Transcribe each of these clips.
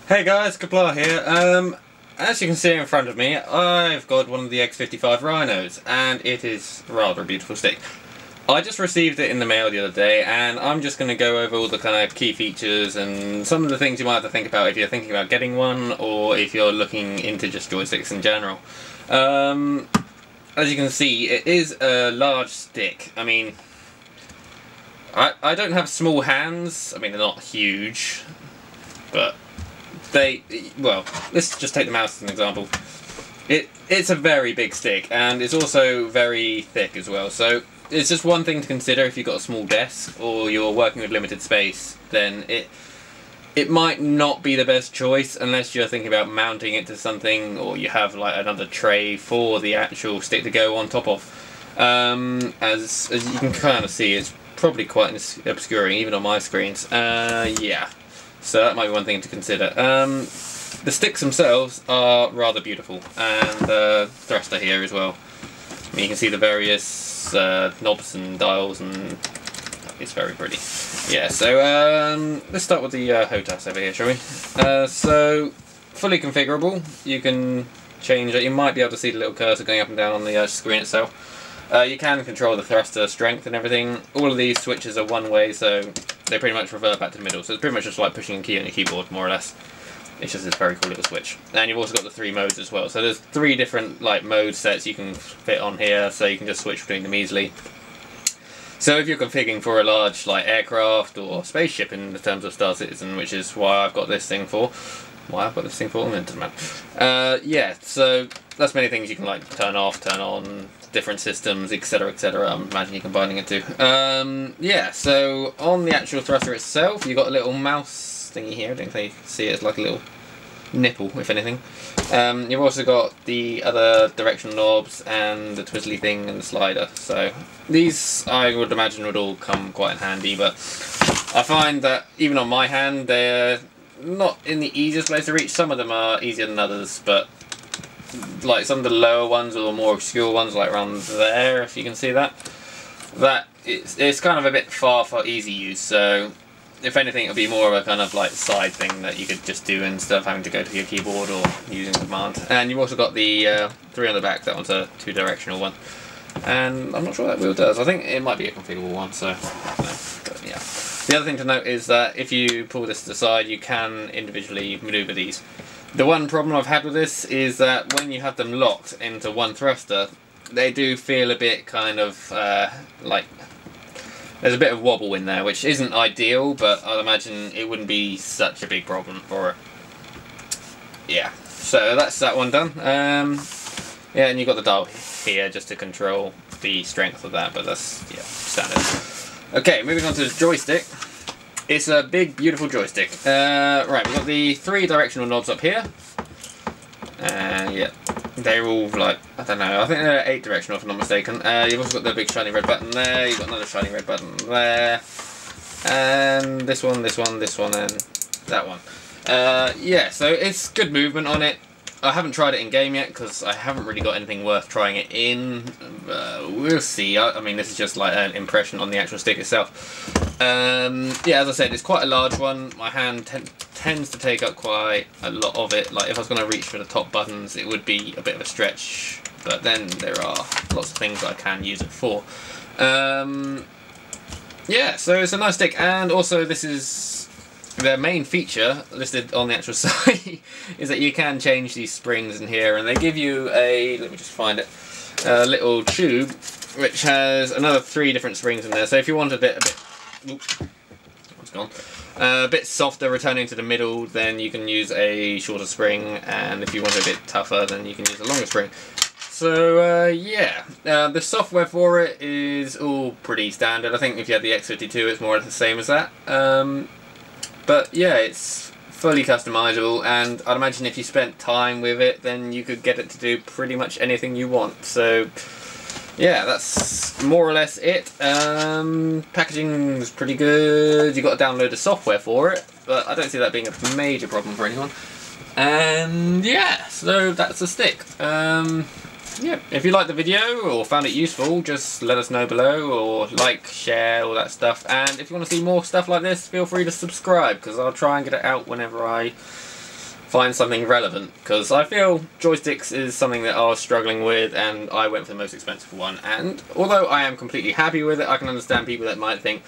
Hey guys, Kapla here. As you can see in front of me, I've got one of the X-55 Rhinos, and it is rather a beautiful stick. I just received it in the mail the other day, and I'm just going to go over all the kind of key features and some of the things you might have to think about if you're thinking about getting one, or if you're looking into just joysticks in general. As you can see, it is a large stick. I mean, I don't have small hands. I mean, they're not huge, but well, let's just take the mouse as an example. It's a very big stick, and it's also very thick as well, so it's just one thing to consider if you've got a small desk or you're working with limited space. Then it might not be the best choice unless you're thinking about mounting it to something, or you have like another tray for the actual stick to go on top of. As you can kind of see, it's probably quite obscuring even on my screens. Yeah. So that might be one thing to consider. The sticks themselves are rather beautiful, and the thruster here as well. I mean, you can see the various knobs and dials, and it's very pretty. Yeah, so let's start with the HOTAS over here, shall we? So, fully configurable. You can change it. You might be able to see the little cursor going up and down on the screen itself. You can control the thruster strength and everything. All of these switches are one way, so they pretty much revert back to the middle. So it's pretty much just like pushing a key on your keyboard, more or less. It's just this very cool little switch. And you've also got the 3 modes as well. So there's 3 different like mode sets you can fit on here, so you can just switch between them easily. So if you're configuring for a large like aircraft or spaceship in the terms of Star Citizen, which is why I've got this thing for. Why I've got this thing for? It doesn't matter. Yeah, so that's many things you can like turn off, turn on, different systems, etc, etc. I'm imagining combining it too. Yeah, so on the actual thruster itself, you've got a little mouse thingy here. I don't think you can see it. It's like a little nipple, if anything. You've also got the other directional knobs and the twizzly thing and the slider. So these, I would imagine, would all come quite in handy, but I find that even on my hand, they're not in the easiest place to reach. Some of them are easier than others, but like some of the lower ones or the more obscure ones, like around there, if you can see that, it's kind of a bit far for easy use. So if anything, it'll be more of a kind of like side thing that you could just do instead of having to go to your keyboard or using command. And you've also got the 3 on the back. That one's a 2-directional one, and I'm not sure what that wheel does. I think it might be a configurable one, so but yeah. The other thing to note is that if you pull this to the side, you can individually maneuver these. The one problem I've had with this is that when you have them locked into one thruster, they do feel a bit kind of like there's a bit of wobble in there, which isn't ideal, but I'd imagine it wouldn't be such a big problem for it. Yeah, so that's that one done. Yeah, and you've got the dial here just to control the strength of that, but that's, yeah, standard. Okay, moving on to the joystick. It's a big, beautiful joystick. Right, we've got the 3 directional knobs up here. Yeah, they're all like, I don't know, I think they're 8 directional if I'm not mistaken. You've also got the big shiny red button there, you've got another shiny red button there. And this one, this one, this one, and that one. Yeah, so it's good movement on it. I haven't tried it in game yet because I haven't really got anything worth trying it in. We'll see. I mean, this is just like an impression on the actual stick itself. Yeah, as I said, it's quite a large one. My hand tends to take up quite a lot of it. Like if I was going to reach for the top buttons, it would be a bit of a stretch. But then there are lots of things that I can use it for. Yeah, so it's a nice stick, and also this is the main feature listed on the actual site is that you can change these springs in here, and they give you a, let me just find it, a little tube which has another 3 different springs in there. So if you want a bit oops, it's gone, a bit softer returning to the middle, then you can use a shorter spring, and if you want a bit tougher, then you can use a longer spring. So yeah, the software for it is all pretty standard. I think if you had the X-52, it's more or less the same as that. But yeah, it's fully customizable, and I'd imagine if you spent time with it, then you could get it to do pretty much anything you want. So yeah, that's more or less it. Packaging is pretty good. You've got to download the software for it, but I don't see that being a major problem for anyone. And yeah, so that's the stick. yeah, if you liked the video or found it useful, just let us know below, or like, share, all that stuff. And if you want to see more stuff like this, feel free to subscribe, because I'll try and get it out whenever I find something relevant, because I feel joysticks is something that I was struggling with, and I went for the most expensive one. And although I am completely happy with it, I can understand people that might think,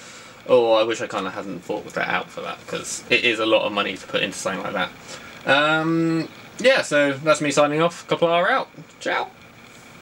oh, I wish I kind of hadn't thought that out for that, because it is a lot of money to put into something like that. Yeah, so that's me signing off. Couple hour out. Ciao.